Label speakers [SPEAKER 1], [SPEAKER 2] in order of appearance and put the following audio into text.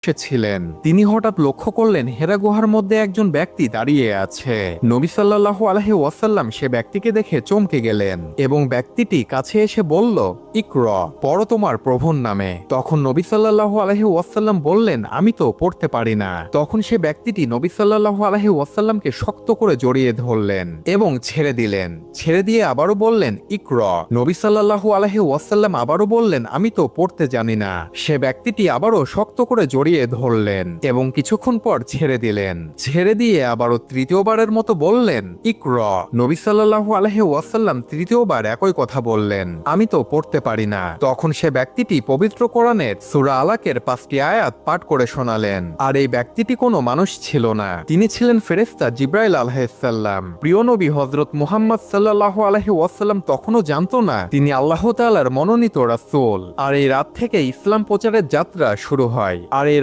[SPEAKER 1] বসেছিলেন। তিনি হঠাৎ লক্ষ্য করলেন হেরা গুহার মধ্যে একজন ব্যক্তি দাঁড়িয়ে আছে। নবী সাল্লাল্লাহু আলাইহি ওয়াসাল্লাম সে ব্যক্তিকে দেখে চমকে গেলেন এবং ব্যক্তিটি কাছে এসে বলল, ইকরা, পড়ো তোমার প্রভুর নামে। তখন নবী সাল্লাল্লাহু আলাইহি ওয়াসাল্লাম বললেন, আমি তো পড়তে পারি না। তখন সে ব্যক্তিটি নবী সাল্লাল্লাহু আলাইহি ওয়াসাল্লামকে শক্ত করে জড়িয়ে ধরলেন এবং ছেড়ে দিলেন। ছেড়ে দিয়ে আবারও বললেন, ইকরা। নবী সাল্লাল্লাহু আলাইহি ওয়াসাল্লাম আবারও বললেন, আমি তো পড়তে জানি না। সে ব্যক্তিটি আবারও শক্ত করে জড়িয়ে ধরলেন এবং কিছুক্ষণ পর ছেড়ে দিলেন। ছেড়ে দিয়ে আবারও তৃতীয়বারের মতো বললেন, ইকরা। নবী সাল্লাল্লাহু আলাইহি ওয়াসাল্লাম তৃতীয়বার একই কথা বললেন, আমি তো পড়তে পারি না। তখন সে ব্যক্তিটি পবিত্র কোরআনের সূরা আলাকের 5টি আয়াত পাঠ করে শোনালেন। আর এই ব্যক্তিটি কোনো মানুষ ছিল না, তিনি ছিলেন ফেরেশতা জিবরাইল আলাইহিস সালাম। প্রিয় নবী হযরত মুহাম্মদ সাল্লাল্লাহু আলাইহি ওয়াসাল্লাম তখনও জানতো না তিনি আল্লাহ তাআলার মনোনীত রাসূল। আর এই রাত থেকে ইসলাম প্রচারের যাত্রা শুরু হয়। আর এই